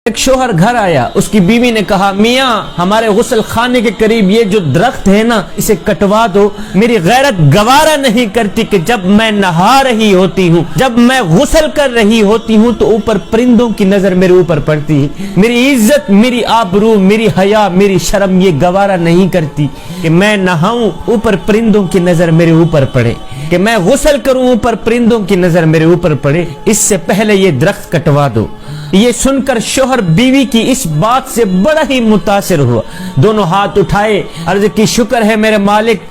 ایک شوہر گھر آیا، اس کی بیوی نے کہا میاں ہمارے غسل خانے کے قریب یہ جو درخت ہے نا اسے کٹوا دو، میری غیرت گوارا نہیں کرتی کہ جب میں نہا رہی ہوتی ہوں، جب میں غسل کر رہی ہوتی ہوں تو اوپر پرندوں کی نظر میرے اوپر پڑتی ہے، میری عزت، میری آبرو، میری حیا، میری شرم یہ گوارا نہیں کرتی کہ میں نہاؤں اوپر پرندوں کی نظر میرے اوپر پڑے، کہ میں غسل کروں اوپر پرندوں کی نظر میرے اوپر پڑے، اس سے پہلے یہ درخت کٹوا دو۔ یہ سن کر شوہر بیوی کی اس بات سے بڑا ہی متاثر ہوا، دونوں ہاتھ اٹھائے، عرض کی شکر ہے میرے مالک،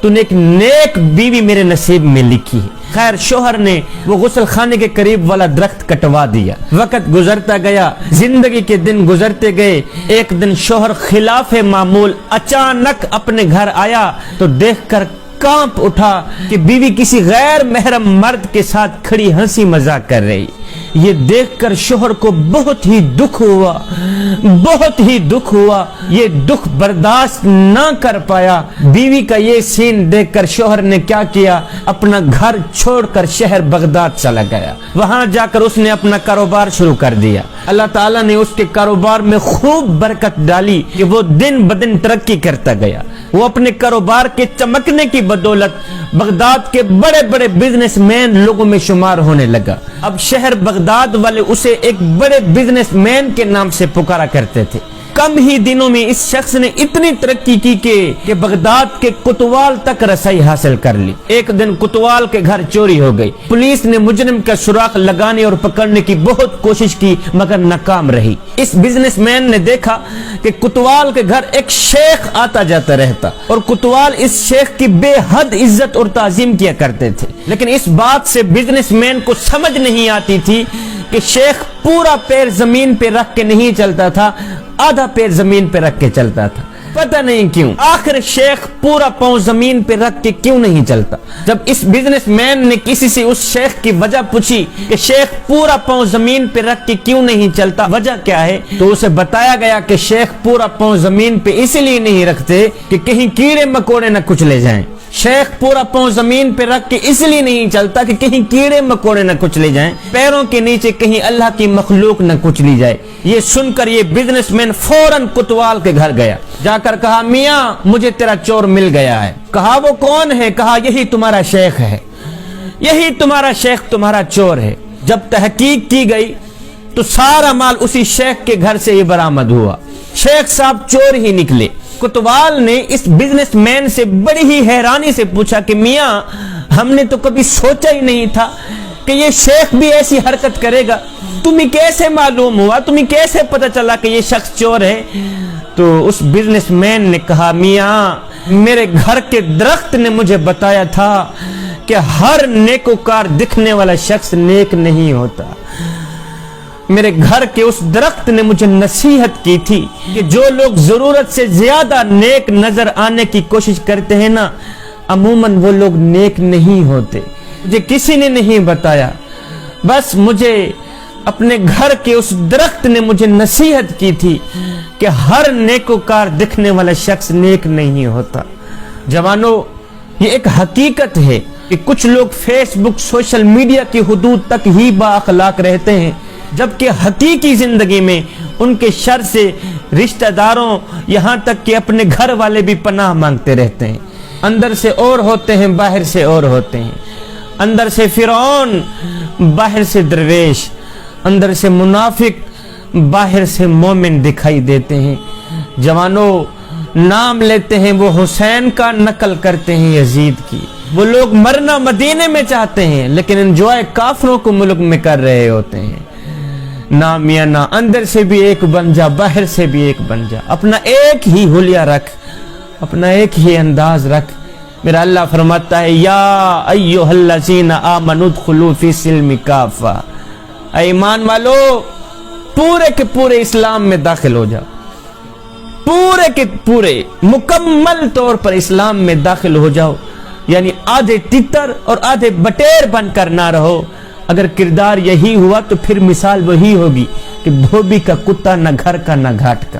تو نے ایک نیک بیوی میرے نصیب میں لکھی ہے۔ خیر شوہر نے وہ غسل خانے کے قریب والا درخت کٹوا دیا، وقت گزرتا گیا، زندگی کے دن گزرتے گئے، ایک دن شوہر خلاف معمول اچانک اپنے گھر آیا تو دیکھ کر کانپ اٹھا کہ بیوی کسی غیر محرم مرد کے ساتھ کھڑی ہنسی مذاق کر رہی۔ یہ دیکھ کر شوہر کو بہت ہی دکھ ہوا، بہت ہی دکھ ہوا، یہ دکھ برداشت نہ کر پایا۔ بیوی کا یہ سین دیکھ کر شوہر نے کیا کیا، اپنا گھر چھوڑ کر شہر بغداد چلا گیا، وہاں جا کر اس نے اپنا کاروبار شروع کر دیا۔ اللہ تعالیٰ نے اس کے کاروبار میں خوب برکت ڈالی کہ وہ دن بدن ترقی کرتا گیا، وہ اپنے کاروبار کے چمکنے کی بدولت بغداد کے بڑے بڑے بزنس مین لوگوں میں شمار ہونے لگا۔ اب شہر بغداد والے اسے ایک بڑے بزنس مین کے نام سے پکارا کرتے تھے۔ کم ہی دنوں میں اس شخص نے اتنی ترقی کی کہ بغداد کے کوتوال تک رسائی حاصل کر لی۔ ایک دن کوتوال کے گھر چوری ہو گئی، پولیس نے مجرم کا سراغ لگانے اور پکڑنے کی بہت کوشش کی مگر ناکام رہی۔ اس بزنس مین نے دیکھا کہ کوتوال کے گھر ایک شیخ آتا جاتا رہتا اور کوتوال اس شیخ کی بے حد عزت اور تعظیم کیا کرتے تھے، لیکن اس بات سے بزنس مین کو سمجھ نہیں آتی تھی کہ شیخ پورا پیر زمین پہ رکھ کے نہیں چلتا تھا، آدھا پیر زمین پہ رکھ کے چلتا تھا، پتہ نہیں کیوں۔ آخر شیخ پورا پاؤں زمین پہ رکھ کے کیوں نہیں چلتا؟ جب اس بزنس مین نے کسی سے اس شیخ کی وجہ پوچھی کہ شیخ پورا پاؤں زمین پہ رکھ کے کیوں نہیں چلتا، وجہ کیا ہے، تو اسے بتایا گیا کہ شیخ پورا پاؤں زمین پہ اس لیے نہیں رکھتے کہ کہیں کیڑے مکوڑے نہ کچلے جائیں۔ شیخ پورا پاؤں زمین پہ رکھ کے اس لیے نہیں چلتا کہ کہیں کیڑے مکوڑے نہ کچلے جائیں، پیروں کے نیچے کہیں اللہ کی مخلوق نہ کچلی جائے۔ یہ سن کر یہ بزنس مین فوراً کوتوال کے گھر گیا، جا کر کہا میاں مجھے تیرا چور مل گیا ہے۔ کہا وہ کون ہے؟ کہا یہی تمہارا شیخ ہے، یہی تمہارا شیخ تمہارا چور ہے۔ جب تحقیق کی گئی تو سارا مال اسی شیخ کے گھر سے یہ برآمد ہوا، شیخ صاحب چور ہی نکلے۔ کوتوال نے اس بزنس مین سے بڑی ہی حیرانی سے پوچھا کہ میاں ہم نے تو کبھی سوچا ہی نہیں تھا کہ یہ شیخ بھی ایسی حرکت کرے گا، تمہیں کیسے معلوم ہوا، تمہیں کیسے پتہ چلا کہ یہ شخص چور ہے؟ تو اس بزنس مین نے کہا میاں میرے گھر کے درخت نے مجھے بتایا تھا کہ ہر نیکوکار دکھنے والا شخص نیک نہیں ہوتا۔ میرے گھر کے اس درخت نے مجھے نصیحت کی تھی کہ جو لوگ ضرورت سے زیادہ نیک نظر آنے کی کوشش کرتے ہیں نا، عموماً وہ لوگ نیک نہیں ہوتے۔ مجھے کسی نے نہیں بتایا، بس مجھے اپنے گھر کے اس درخت نے مجھے نصیحت کی تھی کہ ہر نیکوکار دکھنے والا شخص نیک نہیں ہوتا۔ جوانوں، یہ ایک حقیقت ہے کہ کچھ لوگ فیس بک، سوشل میڈیا کی حدود تک ہی با اخلاق رہتے ہیں، جبکہ حقیقی زندگی میں ان کے شر سے رشتہ داروں یہاں تک کہ اپنے گھر والے بھی پناہ مانگتے رہتے ہیں۔ اندر سے اور ہوتے ہیں، باہر سے اور ہوتے ہیں، اندر سے فرعون، باہر سے درویش، اندر سے منافق، باہر سے مومن دکھائی دیتے ہیں۔ جوانوں، نام لیتے ہیں وہ حسین کا، نقل کرتے ہیں یزید کی۔ وہ لوگ مرنا مدینے میں چاہتے ہیں لیکن انجوائے کافروں کو ملک میں کر رہے ہوتے ہیں۔ نا میاں نا، اندر سے بھی ایک بن جا، باہر سے بھی ایک بن جا، اپنا ایک ہی حلیہ رکھ، اپنا ایک ہی انداز رکھ۔ میرا اللہ فرماتا ہے یا ایھا الذین آمنوا ادخلوا فی السلم کافہ، اے ایمان والو پورے کے پورے اسلام میں داخل ہو جاؤ، پورے کے پورے مکمل طور پر اسلام میں داخل ہو جاؤ، یعنی آدھے تتر اور آدھے بٹیر بن کر نہ رہو۔ اگر کردار یہی ہوا تو پھر مثال وہی ہوگی کہ دھوبی کا کتا، نہ گھر کا نہ گھاٹ کا۔